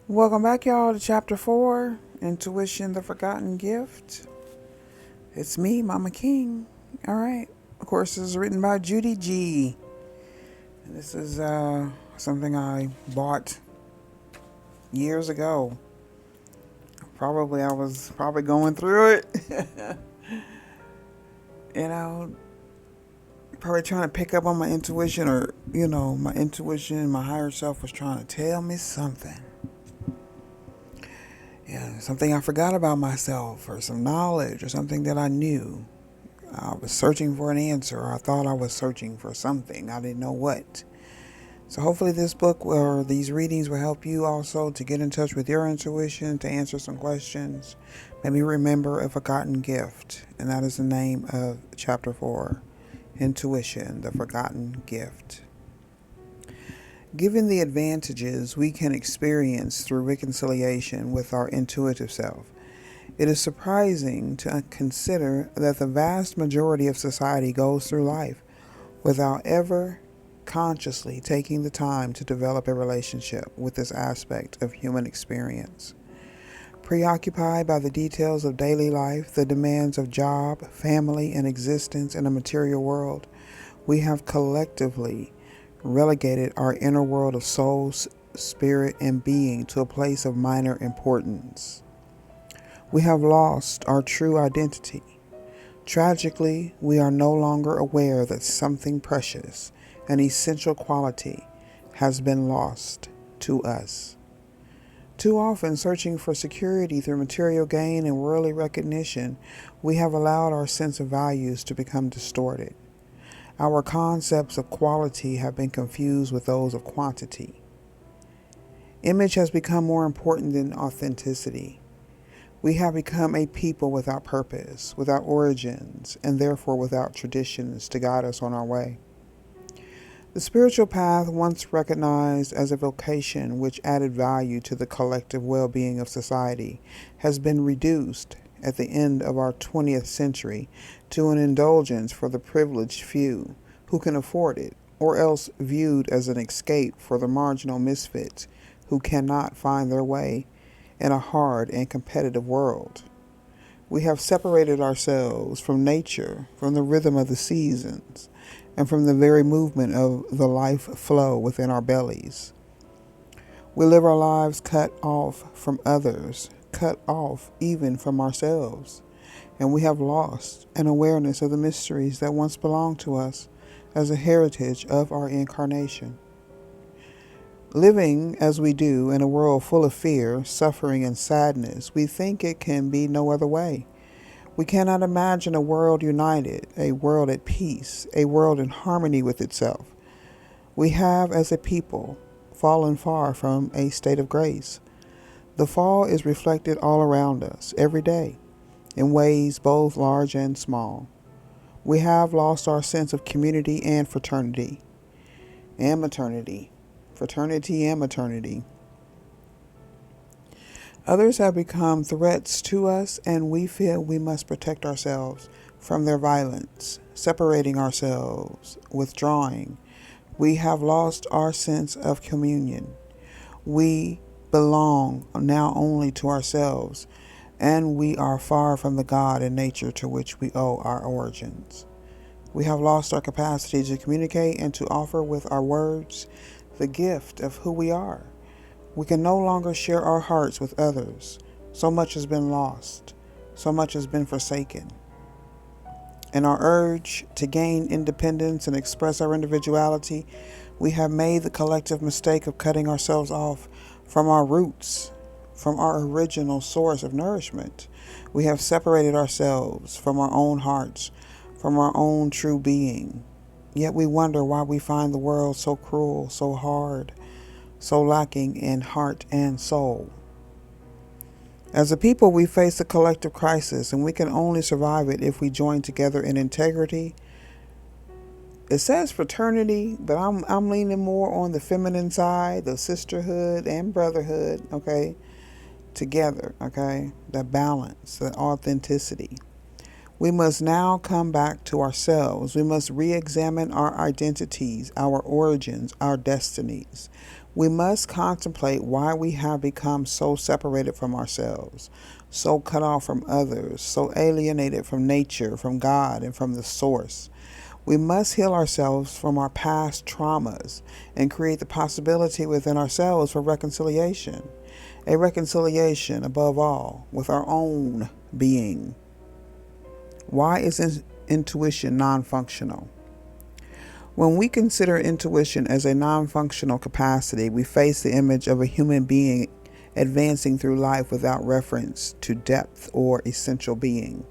Welcome back, y'all, to Chapter 4, Intuition, the Forgotten Gift. It's me, Mama King. All right. Of course, this is written by Judy G. And this is something I bought years ago. I was going through it. you know, probably trying to pick up on my intuition, or, my intuition, my higher self was trying to tell me something. Yeah, something I forgot about myself, or some knowledge, or something that I knew. I was searching for an answer, or I thought I was searching for something. I didn't know what. So hopefully this book or these readings will help you also to get in touch with your intuition, to answer some questions. Maybe remember a forgotten gift, and that is the name of Chapter 4, Intuition, the Forgotten Gift. Given the advantages we can experience through reconciliation with our intuitive self, it is surprising to consider that the vast majority of society goes through life without ever consciously taking the time to develop a relationship with this aspect of human experience. Preoccupied by the details of daily life, the demands of job, family, and existence in a material world, we have collectively relegated our inner world of soul, spirit, and being to a place of minor importance. We have lost our true identity. Tragically, we are no longer aware that something precious, an essential quality, has been lost to us. Too often, searching for security through material gain and worldly recognition, we have allowed our sense of values to become distorted. Our concepts of quality have been confused with those of quantity. Image has become more important than authenticity. We have become a people without purpose, without origins, and therefore without traditions to guide us on our way. The spiritual path, once recognized as a vocation which added value to the collective well-being of society, has been reduced at the end of our 20th century to an indulgence for the privileged few who can afford it, or else viewed as an escape for the marginal misfits who cannot find their way in a hard and competitive world. We have separated ourselves from nature, from the rhythm of the seasons, and from the very movement of the life flow within our bellies. We live our lives cut off from others, cut off even from ourselves, and we have lost an awareness of the mysteries that once belonged to us as a heritage of our incarnation. Living as we do in a world full of fear, suffering, and sadness, we think it can be no other way. We cannot imagine a world united, a world at peace, a world in harmony with itself. We have, as a people, fallen far from a state of grace. The fall is reflected all around us, every day, in ways both large and small. We have lost our sense of community and fraternity, and maternity. Fraternity and maternity. Others have become threats to us, and we feel we must protect ourselves from their violence, separating ourselves, withdrawing. We have lost our sense of communion. We belong now only to ourselves, and we are far from the God and nature to which we owe our origins. We have lost our capacity to communicate and to offer with our words the gift of who we are. We can no longer share our hearts with others. So much has been lost. So much has been forsaken. In our urge to gain independence and express our individuality, we have made the collective mistake of cutting ourselves off from our roots, from our original source of nourishment. We have separated ourselves from our own hearts, from our own true being. Yet we wonder why we find the world so cruel, so hard, so lacking in heart and soul. As a people, we face a collective crisis, and we can only survive it if we join together in integrity. It says fraternity, but I'm leaning more on the feminine side, the sisterhood and brotherhood, okay? Together, okay? The balance, the authenticity. We must now come back to ourselves. We must re-examine our identities, our origins, our destinies. We must contemplate why we have become so separated from ourselves, so cut off from others, so alienated from nature, from God, and from the source. We must heal ourselves from our past traumas and create the possibility within ourselves for reconciliation. A reconciliation, above all, with our own being. Why is intuition non-functional? When we consider intuition as a non-functional capacity, we face the image of a human being advancing through life without reference to depth or essential being.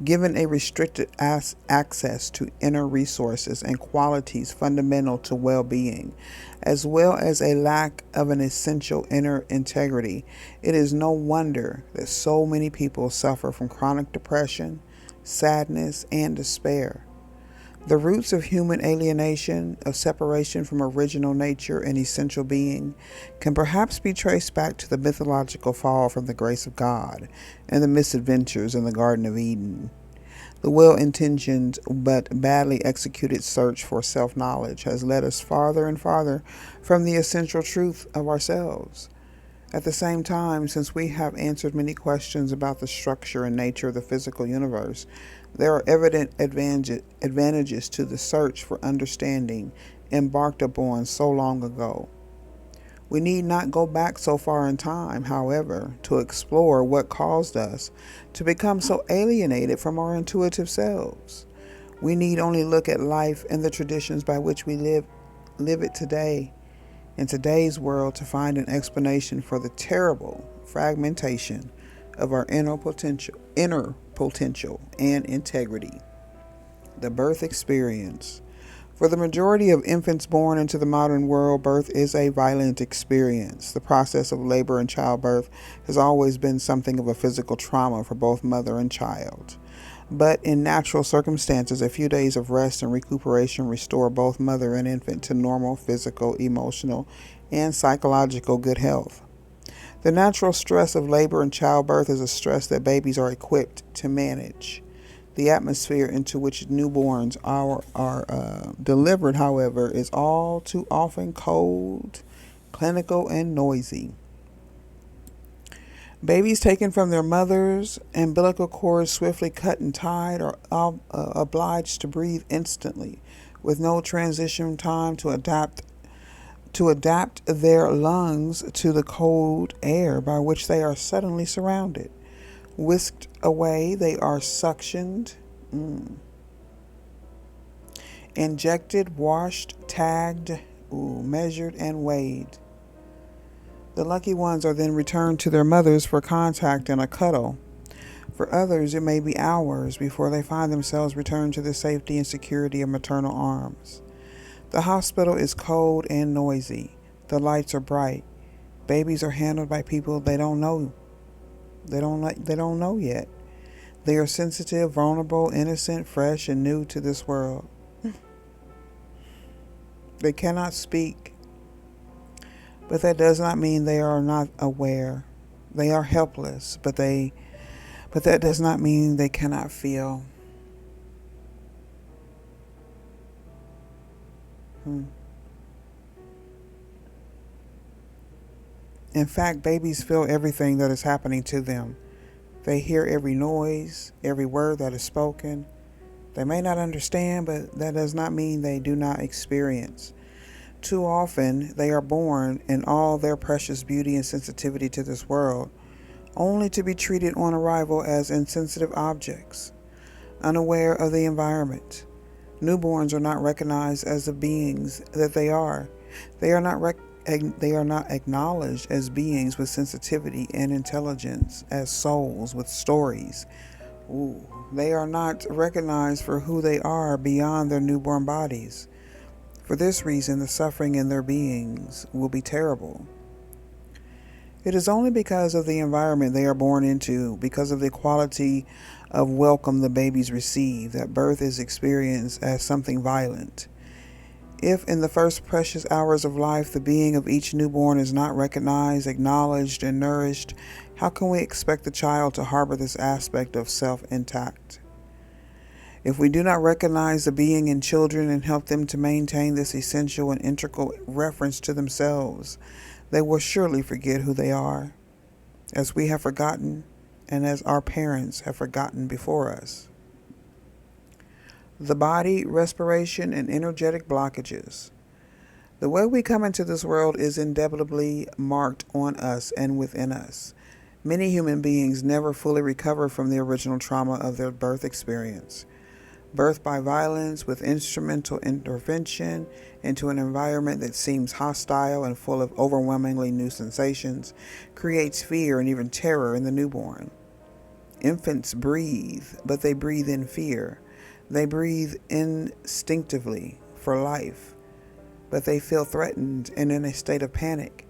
Given a restricted access to inner resources and qualities fundamental to well-being, as well as a lack of an essential inner integrity, it is no wonder that so many people suffer from chronic depression, sadness, and despair. The roots of human alienation, of separation from original nature and essential being, can perhaps be traced back to the mythological fall from the grace of God and the misadventures in the Garden of Eden. The well-intentioned but badly executed search for self-knowledge has led us farther and farther from the essential truth of ourselves. At the same time, since we have answered many questions about the structure and nature of the physical universe, there are evident advantages to the search for understanding embarked upon so long ago. We need not go back so far in time, however, to explore what caused us to become so alienated from our intuitive selves. We need only look at life and the traditions by which we live it today, in today's world, to find an explanation for the terrible fragmentation of our inner potential and integrity. The birth experience. For the majority of infants born into the modern world, birth is a violent experience. The process of labor and childbirth has always been something of a physical trauma for both mother and child. But in natural circumstances, a few days of rest and recuperation restore both mother and infant to normal physical, emotional, and psychological good health. The natural stress of labor and childbirth is a stress that babies are equipped to manage. The atmosphere into which newborns are delivered, however, is all too often cold, clinical, and noisy. Babies taken from their mothers, umbilical cords swiftly cut and tied, are obliged to breathe instantly, with no transition time to adapt their lungs to the cold air by which they are suddenly surrounded. Whisked away, they are suctioned, injected, washed, tagged, measured, and weighed. The lucky ones are then returned to their mothers for contact and a cuddle. For others, it may be hours before they find themselves returned to the safety and security of maternal arms. The hospital is cold and noisy. The lights are bright. Babies are handled by people they don't know. They don't know yet. They are sensitive, vulnerable, innocent, fresh, and new to this world. They cannot speak, but that does not mean they are not aware. They are helpless, but that does not mean they cannot feel. In fact, babies feel everything that is happening to them. They hear every noise, every word that is spoken. They may not understand, but that does not mean they do not experience. Too often, they are born in all their precious beauty and sensitivity to this world, only to be treated on arrival as insensitive objects, unaware of the environment. Newborns are not recognized as the beings that they are. They are not acknowledged as beings with sensitivity and intelligence, as souls with stories. They are not recognized for who they are beyond their newborn bodies. For this reason, the suffering in their beings will be terrible. It is only because of the environment they are born into, because of the quality of welcome the babies receive, that birth is experienced as something violent. If in the first precious hours of life the being of each newborn is not recognized, acknowledged, and nourished, how can we expect the child to harbor this aspect of self intact? If we do not recognize the being in children and help them to maintain this essential and integral reference to themselves, they will surely forget who they are, as we have forgotten and as our parents have forgotten before us. The body, respiration, and energetic blockages. The way we come into this world is indelibly marked on us and within us. Many human beings never fully recover from the original trauma of their birth experience. Birth by violence with instrumental intervention into an environment that seems hostile and full of overwhelmingly new sensations creates fear and even terror in the newborn. Infants breathe, but they breathe in fear. They breathe instinctively for life, but they feel threatened and in a state of panic.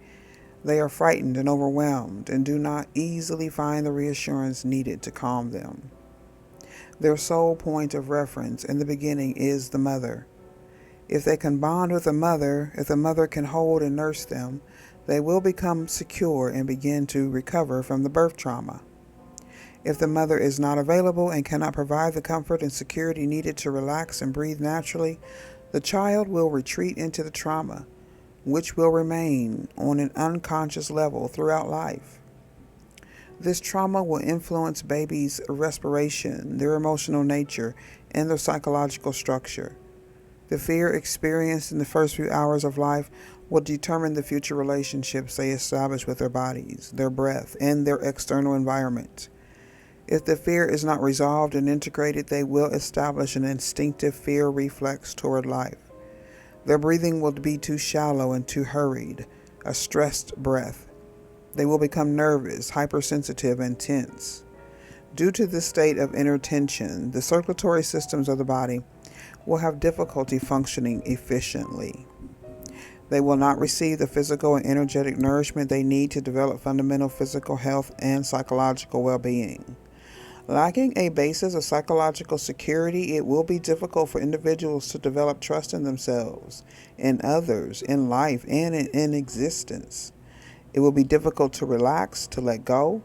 They are frightened and overwhelmed and do not easily find the reassurance needed to calm them. Their sole point of reference in the beginning is the mother. If they can bond with the mother, if the mother can hold and nurse them, they will become secure and begin to recover from the birth trauma. If the mother is not available and cannot provide the comfort and security needed to relax and breathe naturally, the child will retreat into the trauma, which will remain on an unconscious level throughout life. This trauma will influence babies' respiration, their emotional nature, and their psychological structure. The fear experienced in the first few hours of life will determine the future relationships they establish with their bodies, their breath, and their external environment. If the fear is not resolved and integrated, they will establish an instinctive fear reflex toward life. Their breathing will be too shallow and too hurried, a stressed breath. They will become nervous, hypersensitive, and tense. Due to this state of inner tension, the circulatory systems of the body will have difficulty functioning efficiently. They will not receive the physical and energetic nourishment they need to develop fundamental physical health and psychological well-being. Lacking a basis of psychological security, it will be difficult for individuals to develop trust in themselves, in others, in life, and in existence. It will be difficult to relax, to let go.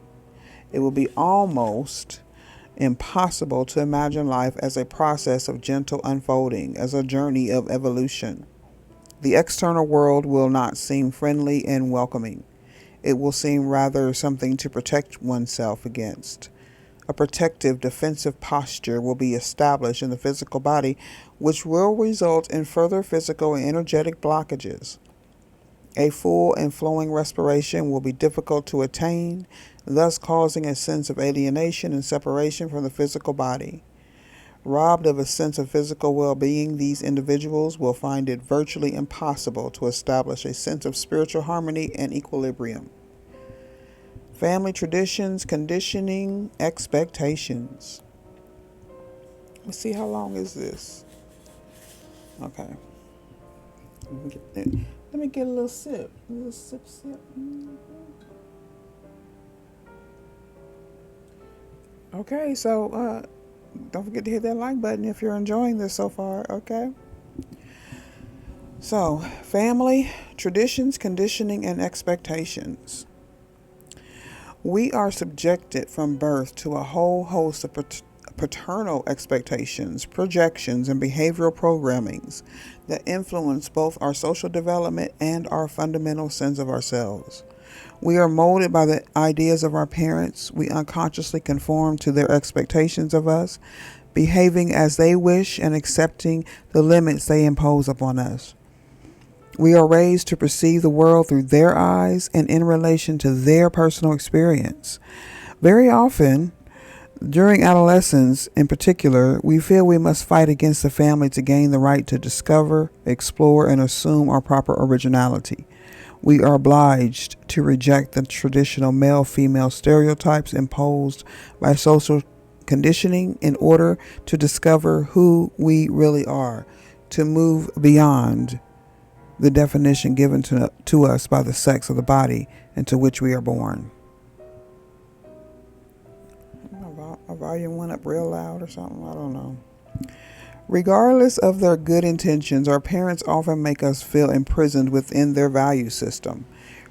It will be almost impossible to imagine life as a process of gentle unfolding, as a journey of evolution. The external world will not seem friendly and welcoming. It will seem rather something to protect oneself against. A protective, defensive posture will be established in the physical body, which will result in further physical and energetic blockages. A full and flowing respiration will be difficult to attain, thus causing a sense of alienation and separation from the physical body. Robbed of a sense of physical well-being, these individuals will find it virtually impossible to establish a sense of spiritual harmony and equilibrium. Family traditions, conditioning, expectations. Let's see, how long is this? Okay. Let me get a little sip. A little sip. Okay, so don't forget to hit that like button if you're enjoying this so far, okay? So, family, traditions, conditioning, and expectations. We are subjected from birth to a whole host of paternal expectations, projections, and behavioral programmings that influence both our social development and our fundamental sense of ourselves. We are molded by the ideas of our parents. We unconsciously conform to their expectations of us, behaving as they wish and accepting the limits they impose upon us. We are raised to perceive the world through their eyes and in relation to their personal experience. Very often, during adolescence in particular, we feel we must fight against the family to gain the right to discover, explore, and assume our proper originality. We are obliged to reject the traditional male-female stereotypes imposed by social conditioning in order to discover who we really are, to move beyond the definition given to us by the sex of the body into which we are born. My volume went up real loud or something, I don't know. Regardless of their good intentions, our parents often make us feel imprisoned within their value system.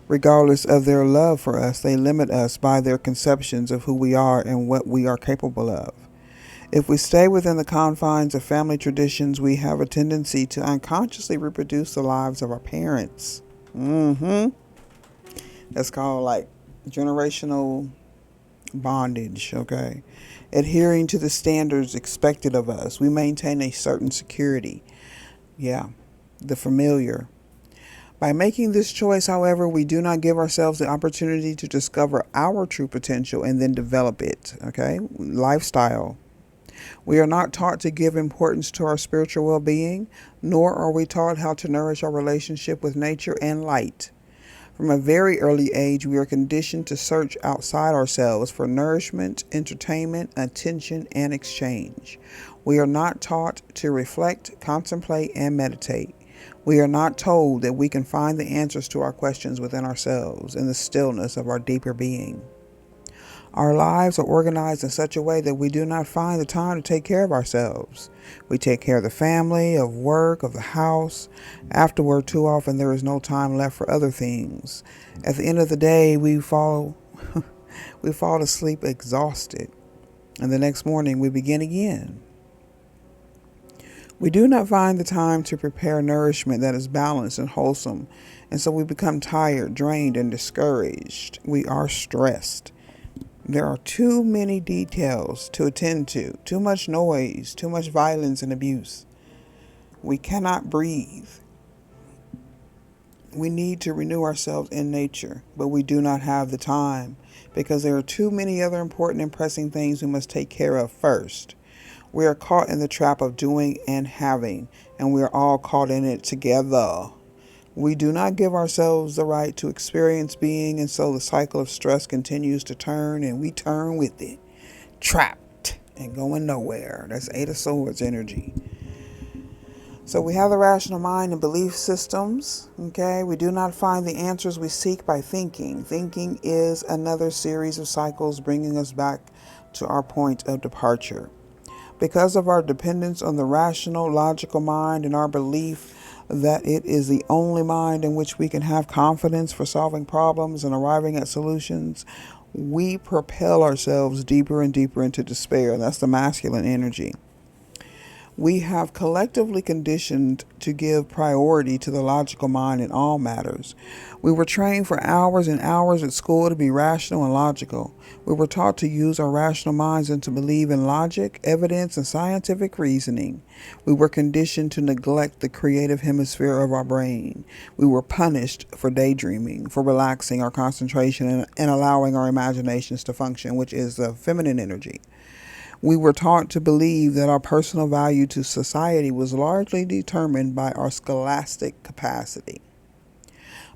Regardless of their love for us, they limit us by their conceptions of who we are and what we are capable of. If we stay within the confines of family traditions, we have a tendency to unconsciously reproduce the lives of our parents. That's called like generational bondage, okay? Adhering to the standards expected of us, we maintain a certain security. Yeah, the familiar. By making this choice, however, we do not give ourselves the opportunity to discover our true potential and then develop it, okay? Lifestyle. We are not taught to give importance to our spiritual well being, nor are we taught how to nourish our relationship with nature and light. From a very early age, we are conditioned to search outside ourselves for nourishment, entertainment, attention, and exchange. We are not taught to reflect, contemplate, and meditate. We are not told that we can find the answers to our questions within ourselves in the stillness of our deeper being. Our lives are organized in such a way that we do not find the time to take care of ourselves. We take care of the family, of work, of the house. Afterward, too often there is no time left for other things. At the end of the day, we fall asleep exhausted, and the next morning we begin again. We do not find the time to prepare nourishment that is balanced and wholesome, and so we become tired, drained, and discouraged. We are stressed. There are too many details to attend to, too much noise, too much violence and abuse. We cannot breathe. We need to renew ourselves in nature, but we do not have the time because there are too many other important and pressing things we must take care of first. We are caught in the trap of doing and having, and we are all caught in it together. We do not give ourselves the right to experience being, and so the cycle of stress continues to turn, and we turn with it. Trapped and going nowhere. That's Eight of Swords energy. So we have the rational mind and belief systems, okay? We do not find the answers we seek by thinking. Thinking is another series of cycles bringing us back to our point of departure. Because of our dependence on the rational, logical mind and our belief that it is the only mind in which we can have confidence for solving problems and arriving at solutions, we propel ourselves deeper and deeper into despair. That's the masculine energy. We have collectively conditioned to give priority to the logical mind in all matters. We were trained for hours and hours at school to be rational and logical. We were taught to use our rational minds and to believe in logic, evidence, and scientific reasoning. We were conditioned to neglect the creative hemisphere of our brain. We were punished for daydreaming, for relaxing our concentration and allowing our imaginations to function, which is the feminine energy. We were taught to believe that our personal value to society was largely determined by our scholastic capacity.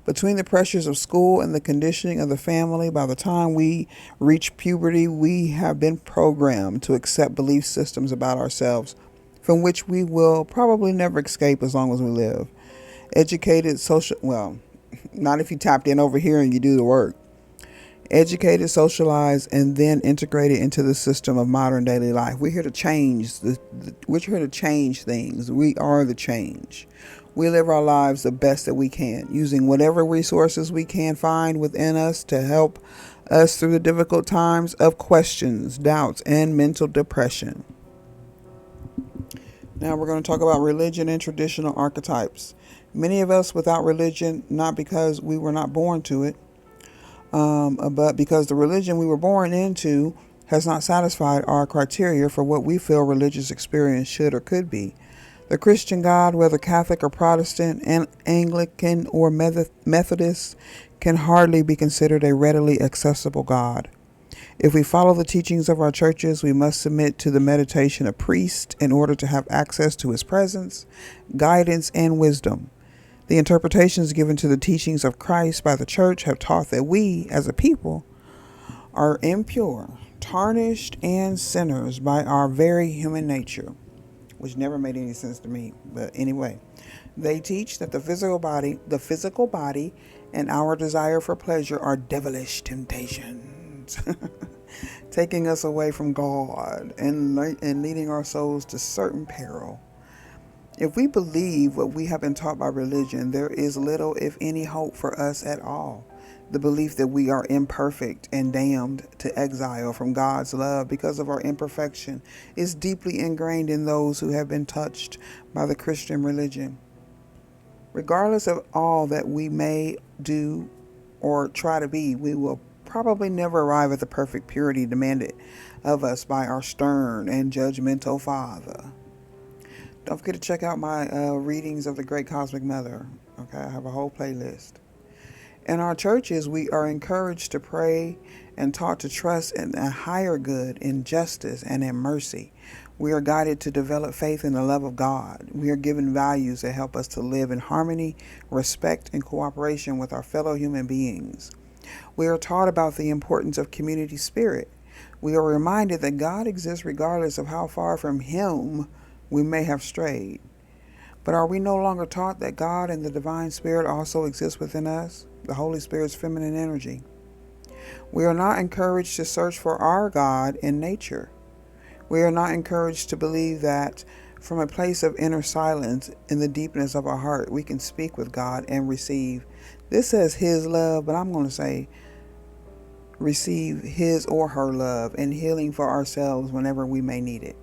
Between the pressures of school and the conditioning of the family, by the time we reach puberty, we have been programmed to accept belief systems about ourselves from which we will probably never escape as long as we live. Educated, not if you tapped in over here and you do the work. Educated, socialized, and then integrated into the system of modern daily life. We're here to change. We're here to change things. We are the change. We live our lives the best that we can, using whatever resources we can find within us to help us through the difficult times of questions, doubts, and mental depression. Now we're going to talk about religion and traditional archetypes. Many of us without religion, not because we were not born to it, but because the religion we were born into has not satisfied our criteria for what we feel religious experience should or could be. The Christian God, whether Catholic or Protestant, and Anglican or Methodist, can hardly be considered a readily accessible God. If we follow the teachings of our churches, we must submit to the meditation of priests in order to have access to his presence, guidance, and wisdom. The interpretations given to the teachings of Christ by the church have taught that we, as a people, are impure, tarnished, and sinners by our very human nature, which never made any sense to me. But anyway, they teach that the physical body and our desire for pleasure are devilish temptations, taking us away from God and leading our souls to certain peril. If we believe what we have been taught by religion, there is little, if any, hope for us at all. The belief that we are imperfect and damned to exile from God's love because of our imperfection is deeply ingrained in those who have been touched by the Christian religion. Regardless of all that we may do or try to be, we will probably never arrive at the perfect purity demanded of us by our stern and judgmental Father. Don't forget to check out my readings of the Great Cosmic Mother. Okay, I have a whole playlist. In our churches, we are encouraged to pray and taught to trust in a higher good, in justice, and in mercy. We are guided to develop faith in the love of God. We are given values that help us to live in harmony, respect, and cooperation with our fellow human beings. We are taught about the importance of community spirit. We are reminded that God exists regardless of how far from Him we may have strayed. But are we no longer taught that God and the divine spirit also exist within us? The Holy Spirit's feminine energy. We are not encouraged to search for our God in nature. We are not encouraged to believe that from a place of inner silence in the deepness of our heart, we can speak with God and receive. This says His love, but I'm going to say receive His or her love and healing for ourselves whenever we may need it.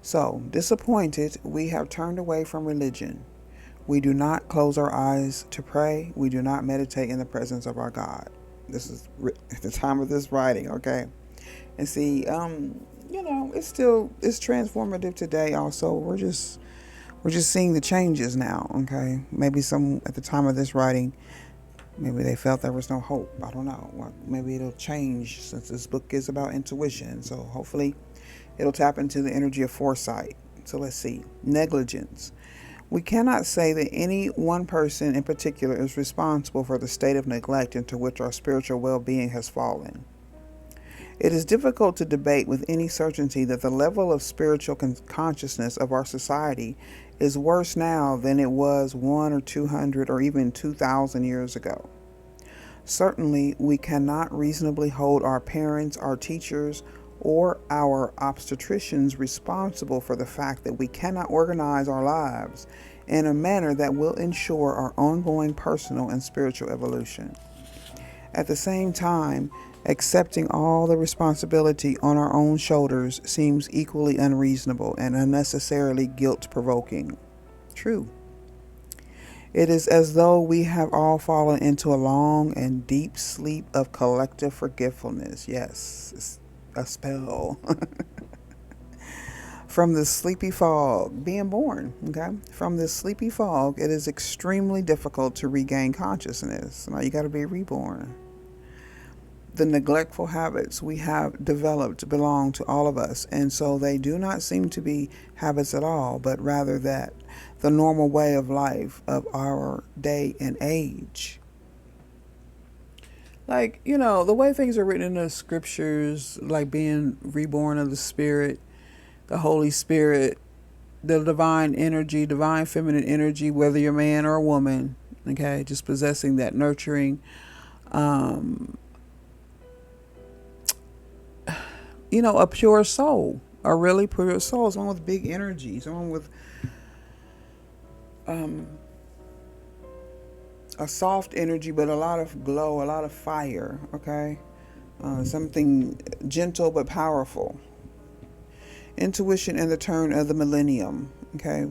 So, disappointed, we have turned away from religion. We do not close our eyes to pray. We do not meditate in the presence of our God. This is at the time of this writing, okay? And see, it's transformative today. Also, we're just seeing the changes now, okay? Maybe some at the time of this writing, maybe they felt there was no hope. I don't know. Well, maybe it'll change since this book is about intuition. So hopefully, it'll tap into the energy of foresight. So let's see. Negligence. We cannot say that any one person in particular is responsible for the state of neglect into which our spiritual well-being has fallen. It is difficult to debate with any certainty that the level of spiritual consciousness of our society is worse now than it was 100 or 200 or even 2,000 years ago. Certainly, we cannot reasonably hold our parents, our teachers, or our obstetricians responsible for the fact that we cannot organize our lives in a manner that will ensure our ongoing personal and spiritual evolution. At the same time, accepting all the responsibility on our own shoulders seems equally unreasonable and unnecessarily guilt-provoking. True. It is as though we have all fallen into a long and deep sleep of collective forgetfulness. Yes, it's a spell. From the sleepy fog, being born, okay? From this sleepy fog, it is extremely difficult to regain consciousness. Now you got to be reborn. The neglectful habits we have developed belong to all of us, and so they do not seem to be habits at all, but rather that the normal way of life of our day and age. Like, the way things are written in the scriptures, like being reborn of the Spirit, the Holy Spirit, the divine energy, divine feminine energy, whether you're a man or a woman, okay, just possessing that nurturing, a pure soul, a really pure soul, someone with big energy, someone with a soft energy, but a lot of glow, a lot of fire, okay? Something gentle but powerful. Intuition and the turn of the millennium, okay?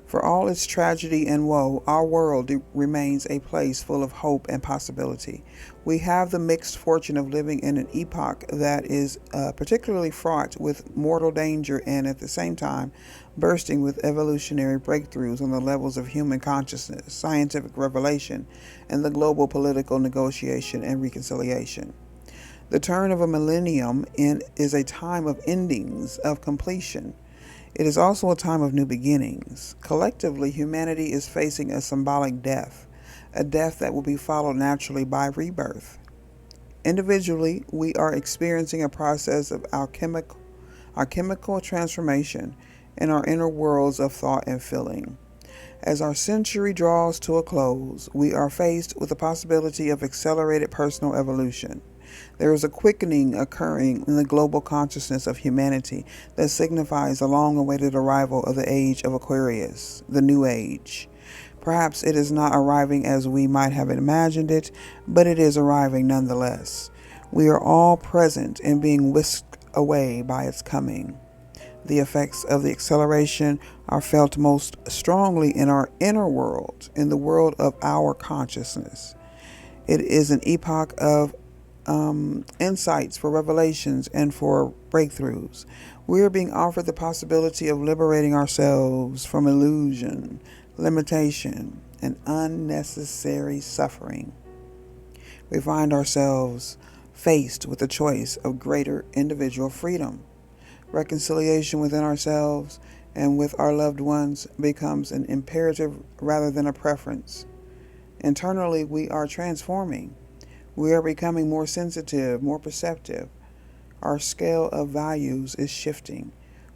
For all its tragedy and woe, our world remains a place full of hope and possibility. We have the mixed fortune of living in an epoch that is particularly fraught with mortal danger and at the same time bursting with evolutionary breakthroughs on the levels of human consciousness, scientific revelation, and the global political negotiation and reconciliation. The turn of a millennium is a time of endings, of completion. It is also a time of new beginnings. Collectively, humanity is facing a symbolic death, a death that will be followed naturally by rebirth. Individually, we are experiencing a process of alchemical transformation in our inner worlds of thought and feeling. As our century draws to a close, we are faced with the possibility of accelerated personal evolution. There is a quickening occurring in the global consciousness of humanity that signifies the long-awaited arrival of the age of Aquarius, the New Age. Perhaps it is not arriving as we might have imagined it, but it is arriving nonetheless. We are all present and being whisked away by its coming. The effects of the acceleration are felt most strongly in our inner world, in the world of our consciousness. It is an epoch of insights for revelations and for breakthroughs. We are being offered the possibility of liberating ourselves from illusion, limitation, and unnecessary suffering. We find ourselves faced with the choice of greater individual freedom. Reconciliation within ourselves and with our loved ones becomes an imperative rather than a preference. Internally, we are transforming. We are becoming more sensitive, more perceptive. Our scale of values is shifting.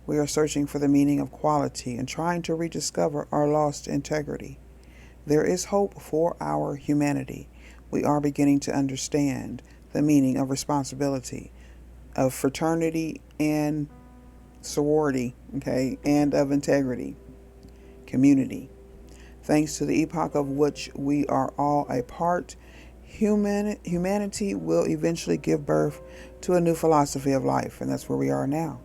We are searching for the meaning of quality and trying to rediscover our lost integrity. There is hope for our humanity. We are beginning to understand the meaning of responsibility, of fraternity and sorority, and of integrity, community. Thanks to the epoch of which we are all a part, humanity will eventually give birth to a new philosophy of life, and that's where we are now.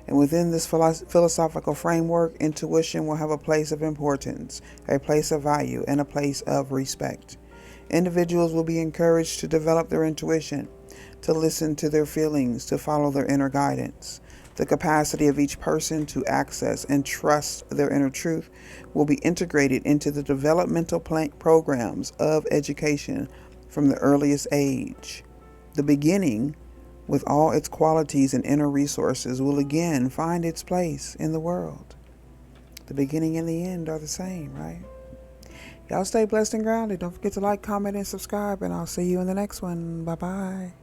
And within this philosophical framework, intuition will have a place of importance, a place of value, and a place of respect. Individuals will be encouraged to develop their intuition, to listen to their feelings, to follow their inner guidance. The capacity of each person to access and trust their inner truth will be integrated into the developmental programs of education from the earliest age. The beginning, with all its qualities and inner resources, will again find its place in the world. The beginning and the end are the same, right? Y'all stay blessed and grounded. Don't forget to like, comment, and subscribe, and I'll see you in the next one. Bye-bye.